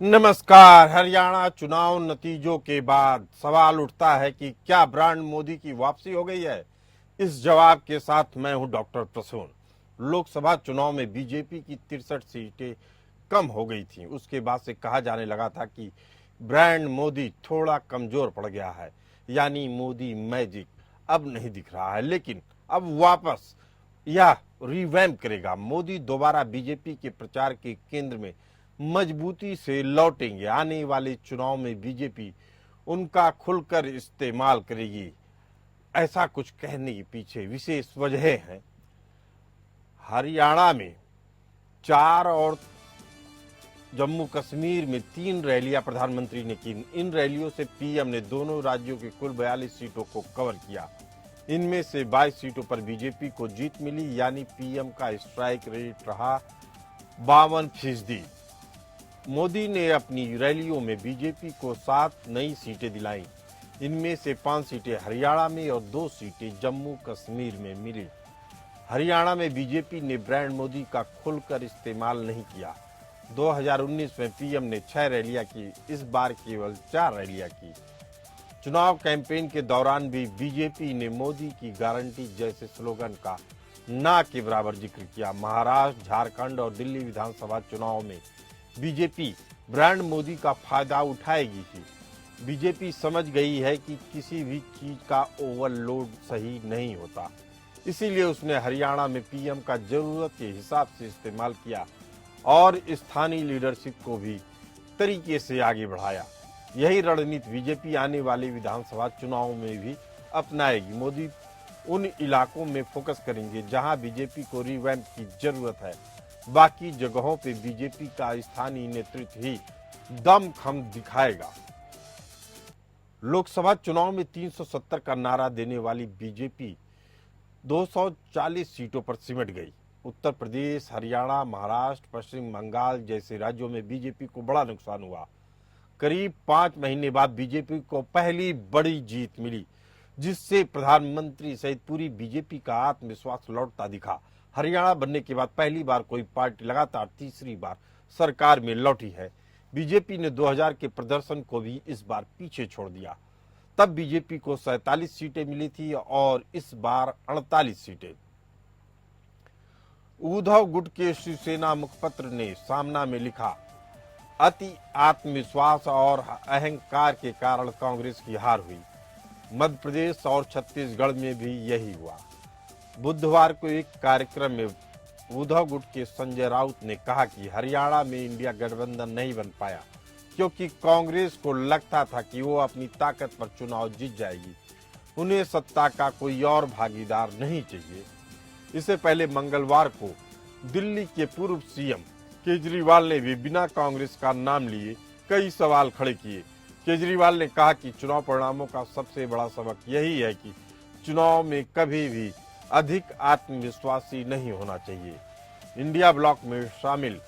नमस्कार। हरियाणा चुनाव नतीजों के बाद सवाल उठता है कि क्या ब्रांड मोदी की वापसी हो गई है। इस जवाब के साथ मैं हूं डॉक्टर प्रसून। लोकसभा चुनाव में बीजेपी की 63 सीटें कम हो गई थीं। उसके बाद से कहा जाने लगा था कि ब्रांड मोदी थोड़ा कमजोर पड़ गया है, यानी मोदी मैजिक अब नहीं दिख रहा है। लेकिन अब वापस यह रिवैम्प करेगा। मोदी दोबारा बीजेपी के प्रचार के केंद्र में मजबूती से लौटेंगे। आने वाले चुनाव में बीजेपी उनका खुलकर इस्तेमाल करेगी। ऐसा कुछ कहने के पीछे विशेष वजह है। हरियाणा में 4 और जम्मू कश्मीर में 3 रैलियां प्रधानमंत्री ने की। इन रैलियों से पीएम ने दोनों राज्यों की कुल 42 सीटों को कवर किया। इनमें से 22 सीटों पर बीजेपी को जीत मिली, यानी पीएम का स्ट्राइक रेट रहा 52%। मोदी ने अपनी रैलियों में बीजेपी को 7 नई सीटें दिलाई। इनमें से 5 सीटें हरियाणा में और 2 सीटें जम्मू कश्मीर में मिली। हरियाणा में बीजेपी ने ब्रांड मोदी का खुलकर इस्तेमाल नहीं किया। 2019 में पीएम ने 6 रैलियां की, इस बार केवल 4 रैलियां की। चुनाव कैंपेन के दौरान भी बीजेपी ने मोदी की गारंटी जैसे स्लोगन का ना के बराबर जिक्र किया। महाराष्ट्र, झारखंड और दिल्ली विधानसभा चुनाव में बीजेपी ब्रांड मोदी का फायदा उठाएगी ही। बीजेपी समझ गई है कि किसी भी चीज का ओवरलोड सही नहीं होता, इसीलिए उसने हरियाणा में पीएम का जरूरत के हिसाब से इस्तेमाल किया और स्थानीय लीडरशिप को भी तरीके से आगे बढ़ाया। यही रणनीति बीजेपी आने वाले विधानसभा चुनाव में भी अपनाएगी। मोदी उन इलाकों में फोकस करेंगे जहां बीजेपी को रिवैम्प की जरूरत है। बाकी जगहों पे बीजेपी का स्थानीय नेतृत्व ही दमखम दिखाएगा। लोकसभा चुनाव में 370 का नारा देने वाली बीजेपी 240 सीटों पर सिमट गई। उत्तर प्रदेश, हरियाणा, महाराष्ट्र, पश्चिम बंगाल जैसे राज्यों में बीजेपी को बड़ा नुकसान हुआ। करीब 5 महीने बाद बीजेपी को पहली बड़ी जीत मिली, जिससे प्रधानमंत्री सहित पूरी बीजेपी का आत्मविश्वास लौटता दिखा। हरियाणा बनने के बाद पहली बार कोई पार्टी लगातार तीसरी बार सरकार में लौटी है। बीजेपी ने 2000 के प्रदर्शन को भी इस बार पीछे छोड़ दिया। तब बीजेपी को 47 सीटें मिली थी और इस बार 48 सीटें। उद्धव गुट के शिवसेना मुखपत्र ने सामना में लिखा, अति आत्मविश्वास और अहंकार के कारण कांग्रेस की हार हुई। मध्य प्रदेश और छत्तीसगढ़ में भी यही हुआ। बुधवार को एक कार्यक्रम में उद्धव गुट के संजय राउत ने कहा कि हरियाणा में इंडिया गठबंधन नहीं बन पाया क्योंकि कांग्रेस को लगता था कि वो अपनी ताकत पर चुनाव जीत जाएगी। उन्हें सत्ता का कोई और भागीदार नहीं चाहिए। इससे पहले मंगलवार को दिल्ली के पूर्व सीएम केजरीवाल ने भी बिना कांग्रेस का नाम लिए कई सवाल खड़े किए। केजरीवाल ने कहा कि चुनाव परिणामों का सबसे बड़ा सबक यही है कि चुनाव में कभी भी अधिक आत्मविश्वासी नहीं होना चाहिए। इंडिया ब्लॉक में शामिल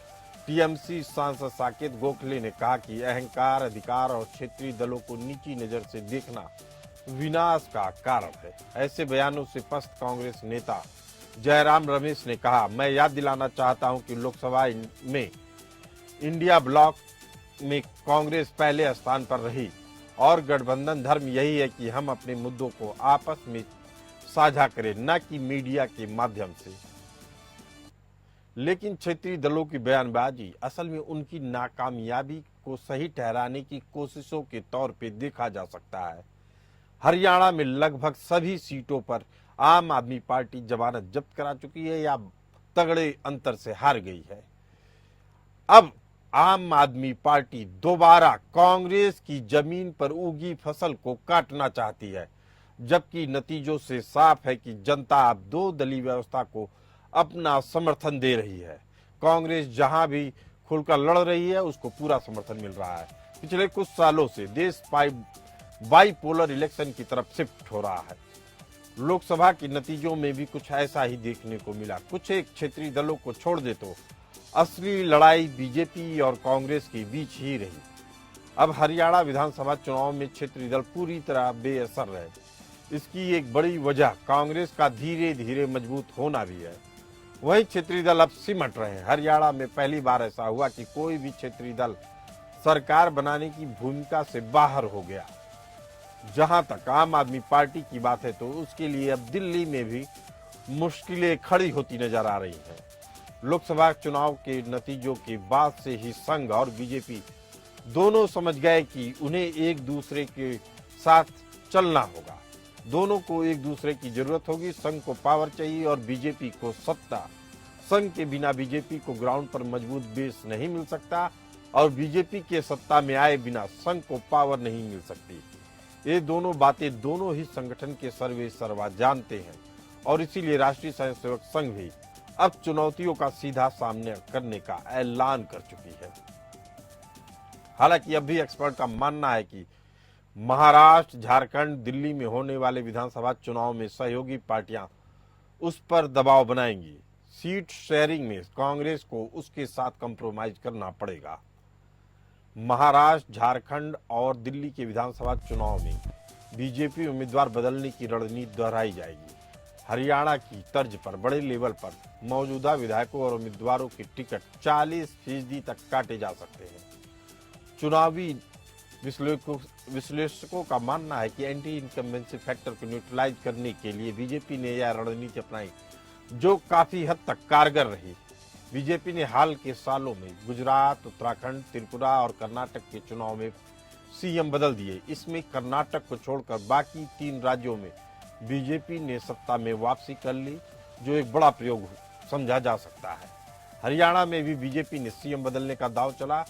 टीएमसी सांसद साकेत गोखले ने कहा कि अहंकार, अधिकार और क्षेत्रीय दलों को नीची नजर से देखना विनाश का कारण है। ऐसे बयानों से पस्त कांग्रेस नेता जयराम रमेश ने कहा, मैं याद दिलाना चाहता हूं कि लोकसभा में इंडिया ब्लॉक में कांग्रेस पहले स्थान पर रही और गठबंधन धर्म यही है कि हम अपने मुद्दों को आपस में साझा करें, न कि मीडिया के माध्यम से। लेकिन क्षेत्रीय दलों की बयानबाजी असल में उनकी नाकामयाबी को सही ठहराने की कोशिशों के तौर पे देखा जा सकता है। हरियाणा में लगभग सभी सीटों पर आम आदमी पार्टी जमानत जब्त करा चुकी है या तगड़े अंतर से हार गई है। अब आम आदमी पार्टी दोबारा कांग्रेस की जमीन पर उगी फसल को काटना चाहती है, जबकि नतीजों से साफ है कि जनता अब 2 दलीय व्यवस्था को अपना समर्थन दे रही है। कांग्रेस जहां भी खुलकर लड़ रही है उसको पूरा समर्थन मिल रहा है। पिछले कुछ सालों से देश बाइपोलर इलेक्शन की तरफ शिफ्ट हो रहा है। लोकसभा के नतीजों में भी कुछ ऐसा ही देखने को मिला। कुछ एक क्षेत्रीय दलों को छोड़ दे तो असली लड़ाई बीजेपी और कांग्रेस के बीच ही रही। अब हरियाणा विधानसभा चुनाव में क्षेत्रीय दल पूरी तरह बेअसर रहे। इसकी एक बड़ी वजह कांग्रेस का धीरे धीरे मजबूत होना भी है। वहीं क्षेत्रीय दल अब सिमट रहे हैं। हरियाणा में पहली बार ऐसा हुआ कि कोई भी क्षेत्रीय दल सरकार बनाने की भूमिका से बाहर हो गया। जहां तक आम आदमी पार्टी की बात है तो उसके लिए अब दिल्ली में भी मुश्किलें खड़ी होती नजर आ रही हैं। लोकसभा चुनाव के नतीजों के बाद से ही संघ और बीजेपी दोनों समझ गए कि उन्हें एक दूसरे के साथ चलना होगा। दोनों को एक दूसरे की जरूरत होगी। संघ को पावर चाहिए और बीजेपी को सत्ता। संघ के बिना बीजेपी को ग्राउंड पर मजबूत बेस नहीं मिल सकता और बीजेपी के सत्ता में आए बिना संघ को पावर नहीं मिल सकती। ये दोनों बातें दोनों ही संगठन के सर्वे सर्वा जानते हैं और इसीलिए राष्ट्रीय स्वयंसेवक संघ भी अब चुनौतियों का सीधा सामना करने का ऐलान कर चुकी है। हालांकि अब भी एक्सपर्ट का मानना है कि महाराष्ट्र, झारखंड, दिल्ली में होने वाले विधानसभा चुनाव में सहयोगी पार्टियां उस पर दबाव बनाएंगी। सीट शेयरिंग में कांग्रेस को उसके साथ कंप्रोमाइज करना पड़ेगा। महाराष्ट्र, झारखंड और दिल्ली के विधानसभा चुनाव में बीजेपी उम्मीदवार बदलने की रणनीति दोहराई जाएगी। हरियाणा की तर्ज पर बड़े लेवल पर मौजूदा विधायकों और उम्मीदवारों के टिकट 40% तक काटे जा सकते हैं। चुनावी विश्लेषकों का मानना है कि एंटी इनकम्बेंसी फैक्टर को न्यूट्रलाइज करने के लिए बीजेपी ने यह रणनीति अपनाई जो काफी हद तक कारगर रही। बीजेपी ने हाल के सालों में गुजरात, उत्तराखंड, त्रिपुरा और कर्नाटक के चुनाव में सीएम बदल दिए। इसमें कर्नाटक को छोड़कर बाकी 3 राज्यों में बीजेपी ने सत्ता में वापसी कर ली, जो एक बड़ा प्रयोग समझा जा सकता है। हरियाणा में भी बीजेपी ने सीएम बदलने का दांव चला।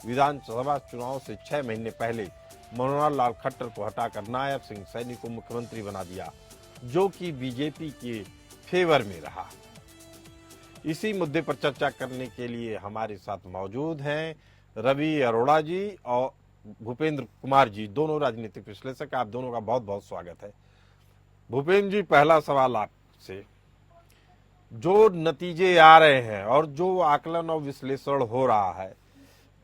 विधानसभा चुनाव से 6 महीने पहले मनोहर लाल खट्टर को हटाकर नायब सिंह सैनी को मुख्यमंत्री बना दिया, जो कि बीजेपी के फेवर में रहा। इसी मुद्दे पर चर्चा करने के लिए हमारे साथ मौजूद हैं रवि अरोड़ा जी और भूपेंद्र कुमार जी, दोनों राजनीतिक विश्लेषक। आप दोनों का बहुत बहुत स्वागत है। भूपेंद्र जी, पहला सवाल आपसे, जो नतीजे आ रहे हैं और जो आकलन और विश्लेषण हो रहा है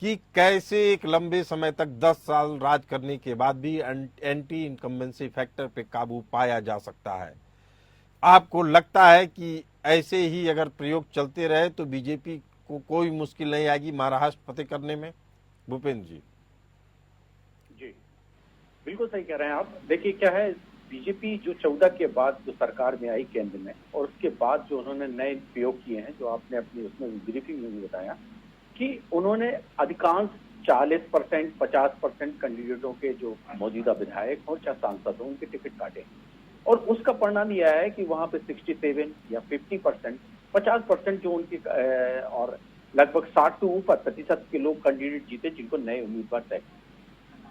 कि कैसे एक लंबे समय तक 10 साल राज करने के बाद भी एंटी इनकम्बेंसी फैक्टर पे काबू पाया जा सकता है, आपको लगता है कि ऐसे ही अगर प्रयोग चलते रहे तो बीजेपी को कोई मुश्किल नहीं आएगी महाराष्ट्र फतेह करने में? भूपेंद्र जी। जी बिल्कुल सही कह रहे हैं आप। देखिए क्या है, बीजेपी जो 14 के बाद जो सरकार में आई केंद्र में, और उसके बाद जो उन्होंने नए प्रयोग किए हैं, जो आपने अपनी उसमें ब्रीफिंग में भी बताया कि उन्होंने अधिकांश 40%, 50% कैंडिडेटों के जो मौजूदा विधायक हो चाहे सांसद हो, उनके टिकट काटे और उसका परिणाम यह है कि वहां पे 67 या 50%, 50% जो उनके और लगभग 60 से ऊपर प्रतिशत के लोग कैंडिडेट जीते जिनको नए उम्मीदवार तय।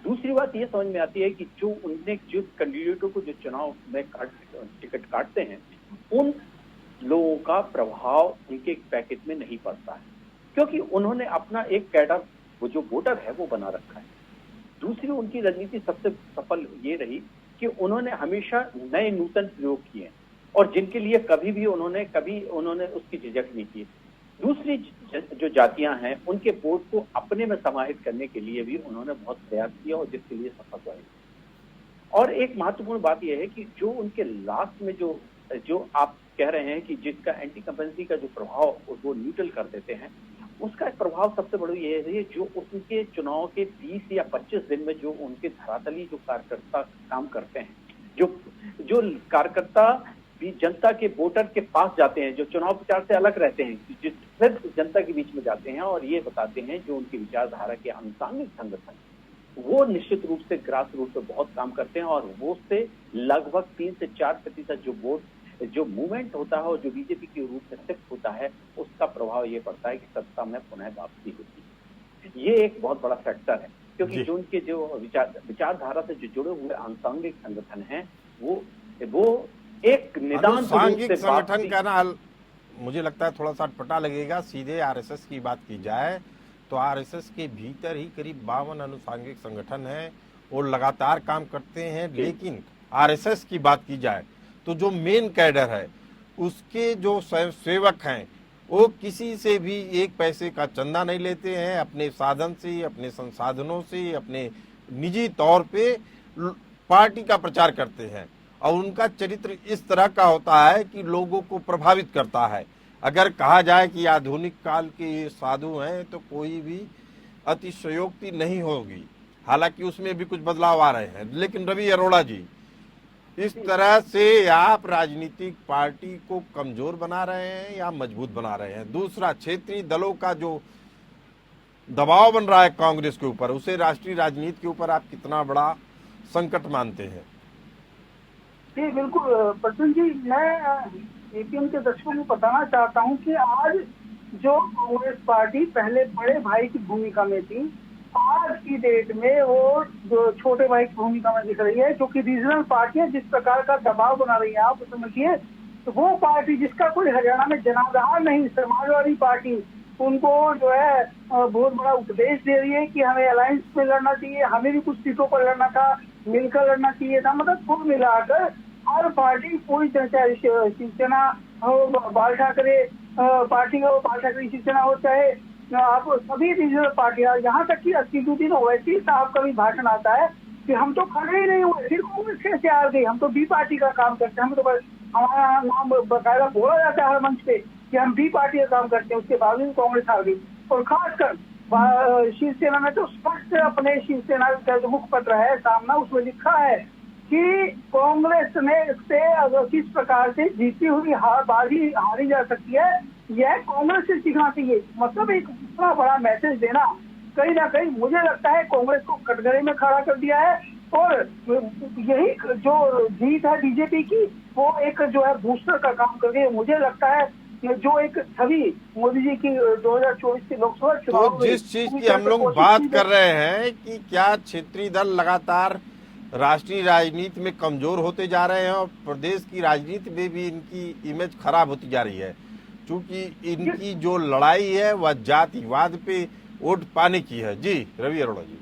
दूसरी बात ये समझ में आती है कि जो कैंडिडेटों को जो चुनाव में टिकट काटते हैं, उन लोगों का प्रभाव उनके पैकेज में नहीं पड़ता है, क्योंकि उन्होंने अपना एक कैडर, वो जो वोटर है, वो बना रखा है। दूसरी उनकी रणनीति सबसे सफल ये रही कि उन्होंने हमेशा नए नूतन प्रयोग किए और जिनके लिए कभी उन्होंने उसकी झिझक नहीं की। दूसरी जो जातियां हैं, उनके वोट को अपने में समाहित करने के लिए भी उन्होंने बहुत प्रयास किया और जिसके लिए सफल हुए। और एक महत्वपूर्ण बात यह है कि जो उनके लास्ट में जो आप कह रहे हैं कि जिसका एंटी कंपेंसी का जो प्रभाव वो न्यूट्रल कर देते हैं, उसका एक प्रभाव सबसे बड़ा ये है जो उनके चुनाव के 20 या 25 दिन में जो उनके धरातली जो कार्यकर्ता काम करते हैं, जो कार्यकर्ता भी जनता के वोटर के पास जाते हैं, जो चुनाव प्रचार से अलग रहते हैं, जो सिर्फ जनता के बीच में जाते हैं और ये बताते हैं जो उनकी विचारधारा के अनुसांगिक संगठन, वो निश्चित रूप से ग्रास रूट पे बहुत काम करते हैं और वो से लगभग 3 से 4% जो वोट जो मूवमेंट होता है और जो बीजेपी के रूप में शिफ्ट होता है, उसका प्रभाव ये पड़ता है कि सत्ता में पुनः वापसी होती है। ये एक बहुत बड़ा फैक्टर है, क्योंकि जो उनके जो विचारधारा से जो जुड़े हुए आनुषंगिक संगठन हैं, वो एक निदान संगठन का ना, मुझे लगता है थोड़ा सा अटपटा लगेगा। सीधे आरएसएस की बात की जाए तो आरएसएस के भीतर ही करीब 52 अनुषंगिक संगठन हैं, वो लगातार काम करते हैं। लेकिन आरएसएस की बात की जाए तो जो मेन कैडर है, उसके जो स्वयंसेवक हैं, वो किसी से भी एक पैसे का चंदा नहीं लेते हैं। अपने साधन से, अपने संसाधनों से, अपने निजी तौर पे पार्टी का प्रचार करते हैं और उनका चरित्र इस तरह का होता है कि लोगों को प्रभावित करता है। अगर कहा जाए कि आधुनिक काल के ये साधु हैं तो कोई भी अतिशयोक्ति नहीं होगी। हालांकि उसमें भी कुछ बदलाव आ रहे हैं, लेकिन रवि अरोड़ा जी, इस तरह से आप राजनीतिक पार्टी को कमजोर बना रहे हैं या मजबूत बना रहे हैं? दूसरा, क्षेत्रीय दलों का जो दबाव बन रहा है कांग्रेस के ऊपर, उसे राष्ट्रीय राजनीति के ऊपर आप कितना बड़ा संकट मानते हैं? जी बिल्कुल प्रसन्न जी, मैं एपीएम के दर्शकों को बताना चाहता हूं कि आज जो कांग्रेस पार्टी पहले बड़े भाई की भूमिका में थी, आज की डेट में वो जो छोटे भाई की भूमिका में दिख रही है, जो कि रीजनल पार्टी है। जिस प्रकार का दबाव बना रही है, आप समझिए, तो वो पार्टी जिसका कोई हरियाणा में जनाधार नहीं, समाजवादी पार्टी, उनको जो है बहुत बड़ा उपदेश दे रही है कि हमें अलायंस में लड़ना चाहिए, हमें भी कुछ सीटों पर लड़ना था, मिलकर लड़ना चाहिए था। मतलब कुल मिलाकर हर पार्टी, पूरी चाहे शिवसेना हो, बाल ठाकरे पार्टी हो, बाल ठाकरे शिवसेना हो, चाहे आप सभी रीजनल पार्टियां, यहाँ तक कि असदुद्दीन ओवैसी साहब का भी भाषण आता है कि हम तो खड़े ही नहीं हुए, फिर कांग्रेस कैसे आ गई, हम तो बी पार्टी का काम करते हैं, हम तो हमारा नाम बकायदा बोला जाता है हर मंच पे कि हम बी पार्टी का काम करते हैं, उसके बावजूद कांग्रेस हार गई। और खासकर शिवसेना में तो स्पष्ट अपने शिवसेना का जो मुखपत्र है सामना, उसमें लिखा है कि कांग्रेस ने से अगर किस प्रकार से जीती हुई हारी जा सकती है, यह कांग्रेस से सीखना चाहिए। मतलब एक इतना बड़ा मैसेज देना कहीं ना कहीं मुझे लगता है कांग्रेस को कटघरे में खड़ा कर दिया है। और यही जो जीत है बीजेपी की, वो एक जो है बूस्टर का काम कर रही है। मुझे लगता है जो एक छवि मोदी जी की 2024 की लोकसभा चुनाव, तो जिस चीज की हम लोग बात कर रहे हैं कि क्या क्षेत्रीय दल लगातार राष्ट्रीय राजनीति में कमजोर होते जा रहे हैं और प्रदेश की राजनीति में भी इनकी इमेज खराब होती जा रही है, क्योंकि इनकी जो लड़ाई है वह जातिवाद पे वोट पाने की है। जी रवि अरोड़ा जी।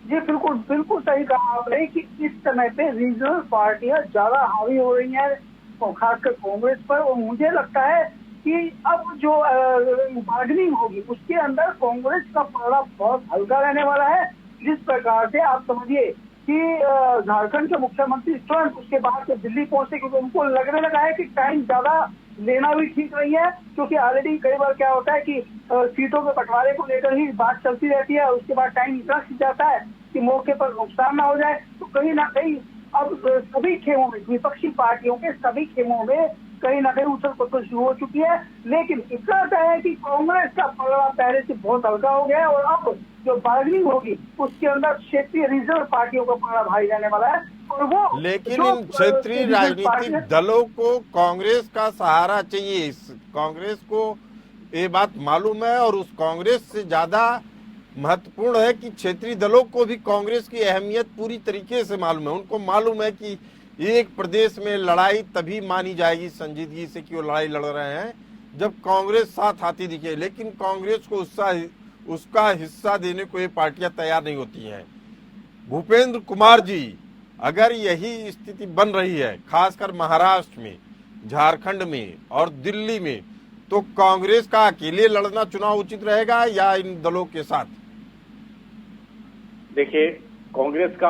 जी बिल्कुल बिल्कुल सही कहा आपने कि इस समय पे रीजनल पार्टियां ज्यादा हावी हो रही हैं, खासकर कांग्रेस पर। और मुझे लगता है कि अब जो बार्गेनिंग होगी उसके अंदर कांग्रेस का पलड़ा बहुत हल्का रहने वाला है। जिस प्रकार से आप समझिए कि झारखंड के मुख्यमंत्री तुरंत उसके बाद से दिल्ली पहुंचे, क्योंकि उनको लगने लगा है कि टाइम ज्यादा लेना भी ठीक नहीं है, क्योंकि ऑलरेडी कई बार क्या होता है कि सीटों के बंटवारे को लेकर ही बात चलती रहती है, उसके बाद टाइम इतना खिंच जाता है कि मौके पर नुकसान ना हो जाए। तो कहीं ना कहीं अब सभी खेमों में, विपक्षी पार्टियों के सभी खेमों में कहीं ना कहीं उछल पुछल शुरू हो चुकी है। लेकिन इतना तय है कि कांग्रेस का पलड़ा पहले से बहुत हल्का हो गया है, और अब जो बार्गेनिंग होगी उसके अंदर क्षेत्रीय रीजनल पार्टियों का पलड़ा भारी रहने वाला है। और वो लेकिन इन क्षेत्रीय राजनीतिक दलों को कांग्रेस का सहारा चाहिए। इस कांग्रेस को ये बात मालूम है, और उस कांग्रेस से ज्यादा महत्वपूर्ण है कि क्षेत्रीय दलों को भी कांग्रेस की अहमियत पूरी तरीके से मालूम है। उनको मालूम है कि एक प्रदेश में लड़ाई तभी मानी जाएगी संजीदगी से कि वो लड़ाई लड़ रहे हैं जब कांग्रेस साथ आती दिखे। लेकिन कांग्रेस को उसका हिस्सा देने को ये पार्टियां तैयार नहीं होती हैं। भूपेंद्र कुमार जी, अगर यही स्थिति बन रही है खासकर महाराष्ट्र में, झारखंड में और दिल्ली में, तो कांग्रेस का अकेले लड़ना चुनाव उचित रहेगा या इन दलों के साथ? देखिए, कांग्रेस का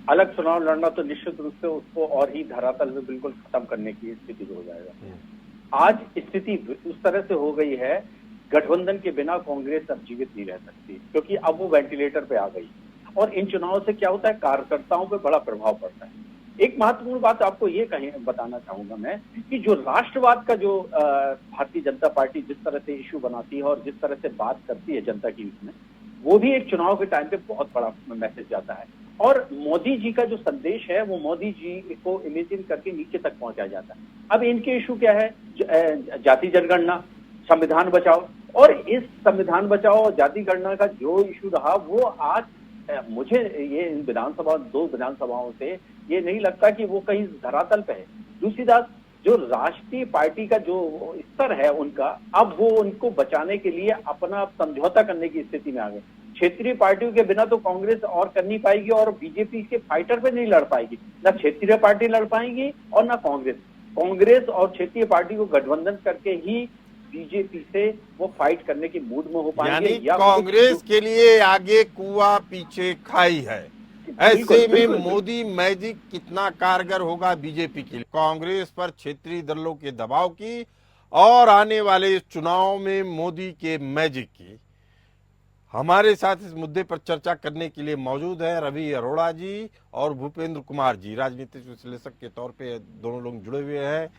अलग चुनाव लड़ना तो निश्चित रूप से उसको और ही धरातल में बिल्कुल खत्म करने की स्थिति हो जाएगा। आज स्थिति उस तरह से हो गई है, गठबंधन के बिना कांग्रेस अब जीवित नहीं रह सकती, क्योंकि अब वो वेंटिलेटर पे आ गई। और इन चुनावों से क्या होता है, कार्यकर्ताओं पे बड़ा प्रभाव पड़ता है। एक महत्वपूर्ण बात आपको ये बताना चाहूंगा मैं कि जो राष्ट्रवाद का जो भारतीय जनता पार्टी जिस तरह से इश्यू बनाती है और जिस तरह से बात करती है जनता की, उसमें वो भी एक चुनाव के टाइम पे बहुत बड़ा मैसेज जाता है। और मोदी जी का जो संदेश है वो मोदी जी को इमेजिन करके नीचे तक पहुंचाया जाता है। अब इनके इशू क्या है, जाति जनगणना, संविधान बचाओ। और इस संविधान बचाओ और जाति गणना का जो इशू रहा, वो आज मुझे ये इन दो विधानसभाओं से ये नहीं लगता कि वो कहीं धरातल पे है। दूसरी बात, जो राष्ट्रीय पार्टी का जो स्तर है उनका, अब वो उनको बचाने के लिए अपना समझौता करने की स्थिति में आ गए। क्षेत्रीय पार्टियों के बिना तो कांग्रेस और कर नहीं पाएगी, और बीजेपी के फाइटर पे नहीं लड़ पाएगी। ना क्षेत्रीय पार्टी लड़ पाएंगी और ना कांग्रेस और क्षेत्रीय पार्टी को गठबंधन करके ही बीजेपी से वो फाइट करने की मूड में हो पाएंगे। यानी कांग्रेस के लिए आगे कुआं पीछे खाई है। ऐसे में मोदी मैजिक कितना कारगर होगा बीजेपी के लिए? कांग्रेस पर क्षेत्रीय दलों के दबाव की और आने वाले चुनाव में मोदी के मैजिक की। हमारे साथ इस मुद्दे पर चर्चा करने के लिए मौजूद है रवि अरोड़ा जी और भूपेंद्र कुमार जी, राजनीतिक विश्लेषक के तौर पे दोनों लोग जुड़े हुए हैं।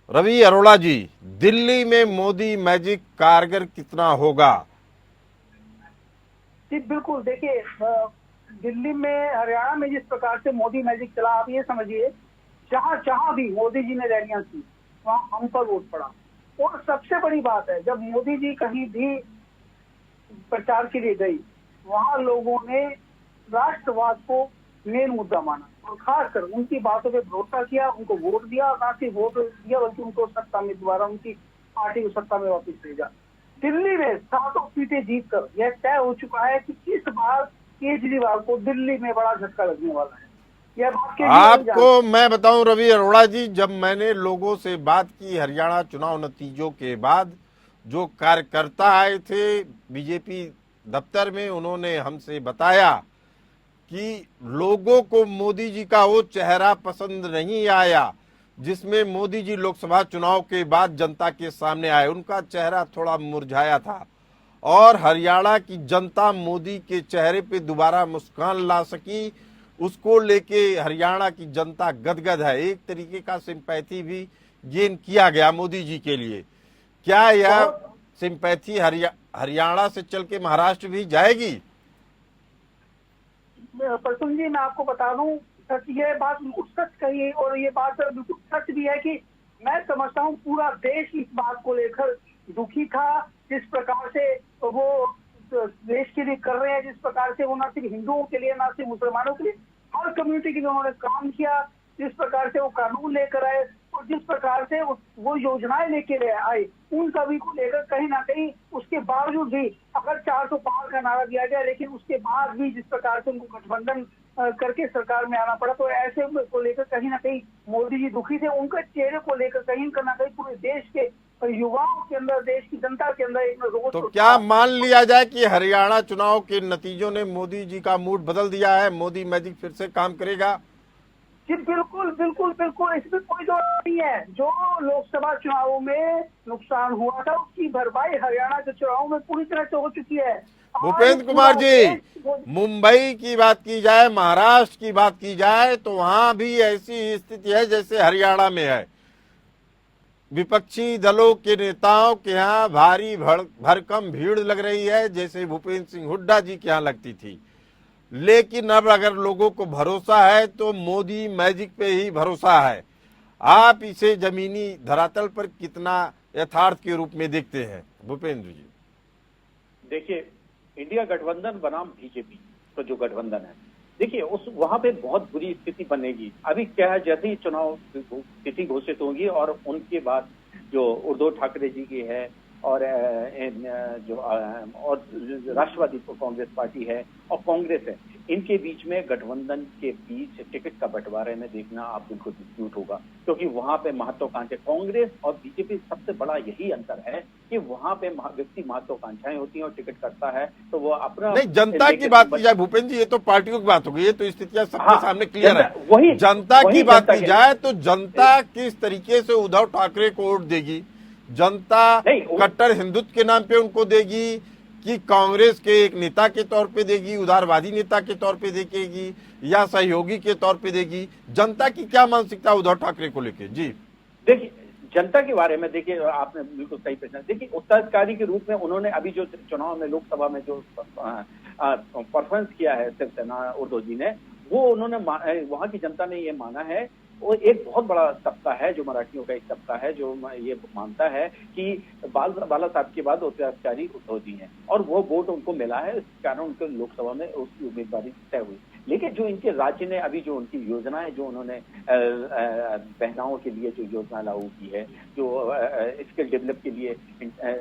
रवि अरोड़ा जी, दिल्ली में मोदी मैजिक कारगर कितना होगा? जी बिल्कुल, देखिए दिल्ली में, हरियाणा में जिस प्रकार से मोदी मैजिक चला, आप ये समझिए जहां जहां भी मोदी जी ने रैलियां की वहां हम पर वोट पड़ा। और सबसे बड़ी बात है, जब मोदी जी कहीं भी प्रचार के लिए गई वहां लोगों ने राष्ट्रवाद को मेन मुद्दा माना और खासकर उनकी बातों पे भरोसा किया, उनको वोट दिया, और ना सिर्फ वोट दिया बल्कि उनको सत्ता में दोबारा उनकी पार्टी को सत्ता में वापस भेजा। दिल्ली में 7 सीटें जीतकर यह तय हो चुका है कि इस बार केजरीवाल को दिल्ली में बड़ा झटका लगने वाला है। यह बात केजरीवाल आपको मैं बताऊं रवि अरोड़ा जी, जब मैंने लोगों से बात की हरियाणा चुनाव नतीजों के बाद, जो कार्यकर्ता आए थे बीजेपी दफ्तर में, उन्होंने हमसे बताया कि लोगों को मोदी जी का वो चेहरा पसंद नहीं आया जिसमें मोदी जी लोकसभा चुनाव के बाद जनता के सामने आए। उनका चेहरा थोड़ा मुरझाया था और हरियाणा की जनता मोदी के चेहरे पे दोबारा मुस्कान ला सकी, उसको लेके हरियाणा की जनता गदगद है। एक तरीके का सिंपैथी भी गेन किया गया मोदी जी के लिए। क्या यह सिंपैथी हरियाणा से चल के महाराष्ट्र भी जाएगी? प्रसून जी, मैं आपको बता दूं, सच ये बात बिल्कुल सच कही और ये बात बिल्कुल सच भी है कि मैं समझता हूं पूरा देश इस बात को लेकर दुखी था, जिस प्रकार से वो देश के लिए कर रहे हैं, जिस प्रकार से वो ना सिर्फ हिंदुओं के लिए, ना सिर्फ मुसलमानों के लिए, हर कम्युनिटी के लिए उन्होंने काम किया, जिस प्रकार से वो कानून लेकर आए और जिस प्रकार से वो योजनाएं लेके आए, उन सभी को लेकर कहीं ना कहीं उसके बावजूद भी अगर 400 पार का नारा दिया गया, लेकिन उसके बाद भी जिस प्रकार से उनको गठबंधन करके सरकार में आना पड़ा, तो ऐसे को लेकर कहीं ना कहीं मोदी जी दुखी थे। उनके चेहरे को लेकर कहीं ना कहीं पूरे देश के युवाओं के अंदर, देश की जनता के अंदर एक रोष। तो क्या मान लिया जाए कि हरियाणा चुनाव के नतीजों ने मोदी जी का मूड बदल दिया है, मोदी मैजिक फिर से काम करेगा? जी बिल्कुल बिल्कुल बिल्कुल, इसमें कोई दो नहीं है। जो लोकसभा चुनावों में नुकसान हुआ था उसकी भरपाई हरियाणा के चुनाव में पूरी तरह से हो चुकी है। भूपेंद्र कुमार जी, मुंबई की बात की जाए, महाराष्ट्र की बात की जाए, तो वहां भी ऐसी स्थिति है जैसे हरियाणा में है। विपक्षी दलों के नेताओं के यहाँ भारी भरकम भीड़ लग रही है, जैसे भूपेंद्र सिंह हुड्डा जी के यहाँ लगती थी। लेकिन अब अगर लोगों को भरोसा है तो मोदी मैजिक पे ही भरोसा है। आप इसे जमीनी धरातल पर कितना यथार्थ के रूप में देखते हैं भूपेंद्र जी? देखिए, इंडिया गठबंधन बनाम बीजेपी तो जो गठबंधन है, देखिए उस वहां पे बहुत बुरी स्थिति बनेगी। अभी क्या है, जैसे ही चुनाव तिथि घोषित होगी और उनके बाद जो उद्धव ठाकरे जी की है और जो और राष्ट्रवादी कांग्रेस पार्टी है और कांग्रेस है, इनके बीच में गठबंधन के बीच टिकट का बंटवारे में देखना आप बिल्कुल डिस्प्यूट होगा, क्योंकि वहां पे महत्वाकांक्षाएं, कांग्रेस और बीजेपी सबसे बड़ा यही अंतर है कि वहां पे व्यक्ति महत्वाकांक्षाएं होती हैं और टिकट करता है तो वो अपना नहीं। जनता की बात की जाए भूपेंद्र जी, ये तो पार्टियों की बात हो गई, ये तो स्थितियां सबके सामने क्लियर है। वही जनता की बात की जाए तो जनता किस तरीके से उद्धव ठाकरे को वोट देगी? जनता कट्टर हिंदुत्व के नाम पे उनको देगी कि कांग्रेस के एक नेता के तौर पे देगी, उदारवादी नेता के तौर पे देगी, या सहयोगी के तौर पे देगी? जनता की क्या मानसिकता उद्धव ठाकरे को लेके? जी देखिए, जनता के बारे में देखिए, आपने बिल्कुल सही प्रश्न। देखिए, उत्तराधिकारी के रूप में उन्होंने अभी जो चुनाव में लोकसभा में जो परफॉर्मेंस किया है शिवसेना उद्धव जी ने, वो उन्होंने वहां की जनता ने ये माना है। वो एक बहुत बड़ा तबका है जो मराठियों का एक तबका है जो ये मानता है कि बाला साहब के बाद उत्तराधिकारी उद्धव जी हैं और वो वोट उनको मिला है, इस कारण उनको लोकसभा में उसकी उम्मीदवारी तय हुई। लेकिन जो इनके राज्य ने अभी जो उनकी योजनाएं जो उन्होंने बहनाओं के लिए जो योजना लागू की है, जो स्किल डेवलप के लिए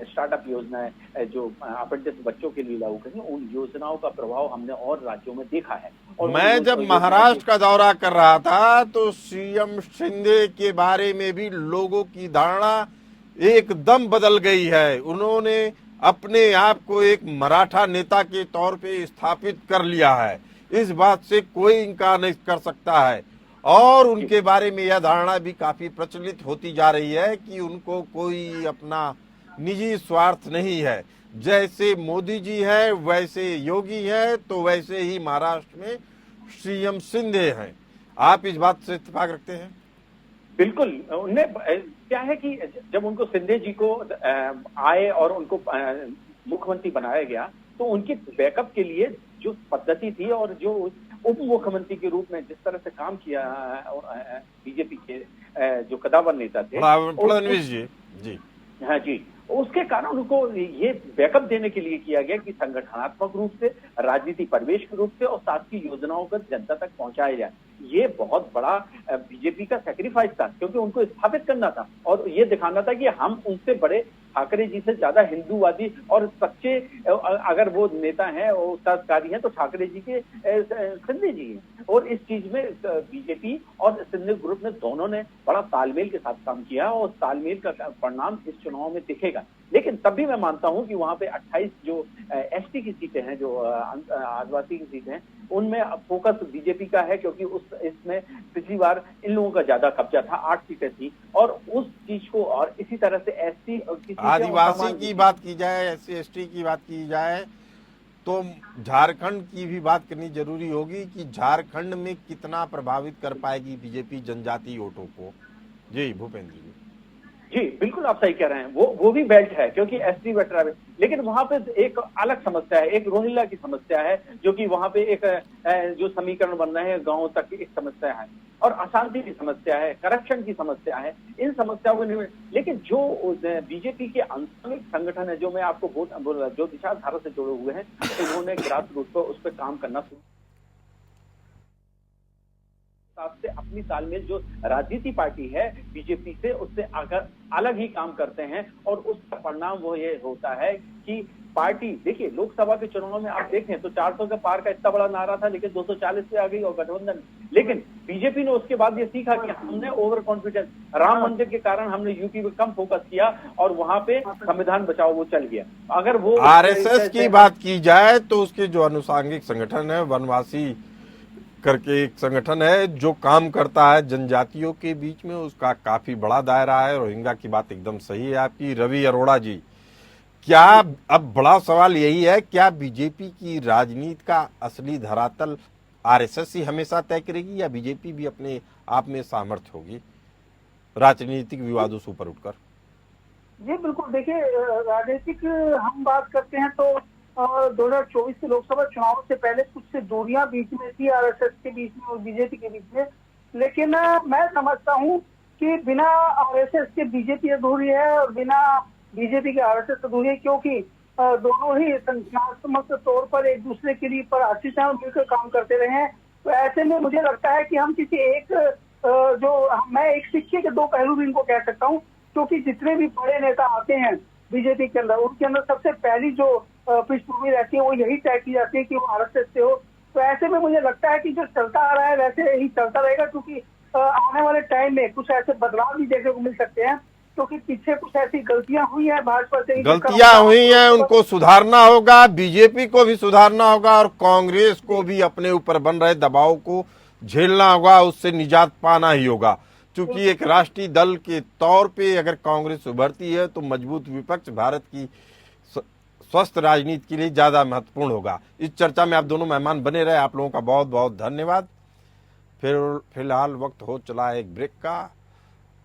स्टार्टअप योजनाएं जो अप्रेंटिस बच्चों के लिए लागू करी, उन योजनाओं का प्रभाव हमने और राज्यों में देखा है। और मैं जब महाराष्ट्र का दौरा कर रहा था तो सीएम शिंदे के बारे में भी लोगों की धारणा एकदम बदल गई है। उन्होंने अपने आप को एक मराठा नेता के तौर पे स्थापित कर लिया है, इस बात से कोई इनकार नहीं कर सकता है। और उनके बारे में यह धारणा भी काफी प्रचलित होती जा रही है कि उनको कोई अपना निजी स्वार्थ नहीं है। जैसे मोदी जी है वैसे योगी है, तो वैसे ही महाराष्ट्र में सीएम शिंदे हैं। आप इस बात से इत्तेफाक रखते हैं? बिल्कुल। उनने क्या है कि जब उनको शिंदे जी को आए और उनको मुख्यमंत्री बनाया गया, तो उनके बैकअप के लिए जो पद्धति थी और जो उप मुख्यमंत्री के रूप में जिस तरह से काम किया बीजेपी के जो कद्दावर नेता थे फडणवीस जी जी हाँ जी, उसके कारण उनको ये बैकअप देने के लिए किया गया कि संगठनात्मक रूप से, राजनीति परिवेश के रूप से और साथ की योजनाओं को जनता तक पहुंचाया जाए। ये बहुत बड़ा बीजेपी का सैक्रिफाइस था, क्योंकि उनको स्थापित करना था और ये दिखाना था कि हम उनसे बड़े, ठाकरे जी से ज्यादा हिंदूवादी और सच्चे अगर वो नेता हैं और उत्तराधिकारी हैं तो ठाकरे जी के शिंदे जी हैं। और इस चीज में बीजेपी और शिंदे ग्रुप ने दोनों ने बड़ा तालमेल के साथ काम किया और तालमेल का परिणाम इस चुनाव में दिखेगा। लेकिन तब भी मैं मानता हूं कि वहां पे 28 जो एसटी की सीटें हैं, जो आदिवासी की सीटें हैं, उनमें फोकस बीजेपी का है, क्योंकि इसमें पिछली बार इन लोगों का ज्यादा कब्जा था, 8 सीटें थी। और उस चीज को, और इसी तरह से एसटी आदिवासी की बात की जाए, एससी एसटी की बात की जाए, तो झारखंड की भी बात करनी जरूरी होगी कि झारखंड में कितना प्रभावित कर पाएगी बीजेपी जनजातीय वोटों को। जी भूपेंद्र जी। जी बिल्कुल, आप सही कह रहे हैं। वो भी बेल्ट है, क्योंकि एसटी वेटरा है। लेकिन वहां पे एक अलग समस्या है, एक रोहिल्ला की समस्या है, जो कि वहां पे एक जो समीकरण बन रहे हैं गांवों तक एक समस्या है, और अशांति की समस्या है, करप्शन की समस्या है। इन समस्याओं को लेकिन जो बीजेपी के आंतरिक संगठन है, जो मैं आपको जो विचारधारा से जुड़े हुए हैं, उन्होंने ग्रास रूट पर उस पर काम करना शुरू से अपनी तालमेल जो राजनीति पार्टी है बीजेपी से, उससे अगर अलग ही काम करते हैं, और उसका परिणाम वो ये होता है कि पार्टी, देखिए लोकसभा के चुनाव में आप देखें तो 400 के पार का इतना बड़ा नारा था, लेकिन 240 पे आ गई और गठबंधन। लेकिन बीजेपी ने उसके बाद ये सीखा कि हमने ओवर कॉन्फिडेंस, राम मंदिर के कारण हमने यूपी पे कम फोकस किया और वहां पे संविधान बचाओ वो चल गया। अगर वो आरएसएस की बात की जाए तो उसके जो अनुसांगिक संगठन है, वनवासी करके एक संगठन है जो काम करता है जनजातियों के बीच में, उसका काफी बड़ा दायरा है। रोहिंग्या की बात एकदम सही है आपकी। रवि अरोड़ा जी, क्या अब बड़ा सवाल यही है, क्या बीजेपी की राजनीति का असली धरातल आरएसएस ही हमेशा तय करेगी, या बीजेपी भी अपने आप में सामर्थ्य होगी राजनीतिक विवादों से ऊपर उठकर? जी बिल्कुल, देखिए राजनीतिक हम बात करते हैं तो 2024 के लोकसभा चुनाव से पहले कुछ से दूरियां बीच में थी आरएसएस के बीच में और बीजेपी के बीच में। लेकिन मैं समझता हूं कि बिना आरएसएस के बीजेपी अधूरी है और बिना बीजेपी के आरएसएस अधूरी है, क्योंकि दोनों ही संगठनात्मक तौर पर एक दूसरे के लिए पर अच्छी तरह मिलकर काम करते रहे हैं। तो ऐसे में मुझे लगता है कि हम किसी एक मैं एक सिक्के के दो पहलू भी इनको कह सकता हूँ, क्योंकि जितने भी बड़े नेता आते हैं बीजेपी के अंदर, उनके अंदर सबसे पहली जो पृष्ठभूमि रहती है वो यही तय की जाती है कि वो आरएसएस से हो। तो ऐसे में मुझे लगता है कि जो चलता आ रहा है वैसे ही चलता रहेगा, क्योंकि आने वाले टाइम में कुछ ऐसे बदलाव भी देखने को मिल सकते हैं, क्योंकि पीछे कुछ ऐसी गलतियां हुई हैं भाजपा से, गलतियां हुई हैं, उनको सुधारना होगा। बीजेपी को भी सुधारना होगा और कांग्रेस को भी अपने ऊपर बन रहे दबाव को झेलना होगा, उससे निजात पाना ही होगा। क्योंकि एक राष्ट्रीय दल के तौर पे अगर कांग्रेस उभरती है तो मजबूत विपक्ष भारत की स्वस्थ राजनीति के लिए ज्यादा महत्वपूर्ण होगा। इस चर्चा में आप दोनों मेहमान बने रहे, आप लोगों का बहुत बहुत धन्यवाद। फिलहाल वक्त हो चला है एक ब्रेक का,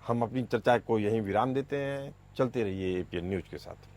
हम अपनी चर्चा को यहीं विराम देते हैं। चलते रहिए एपीएन न्यूज के साथ।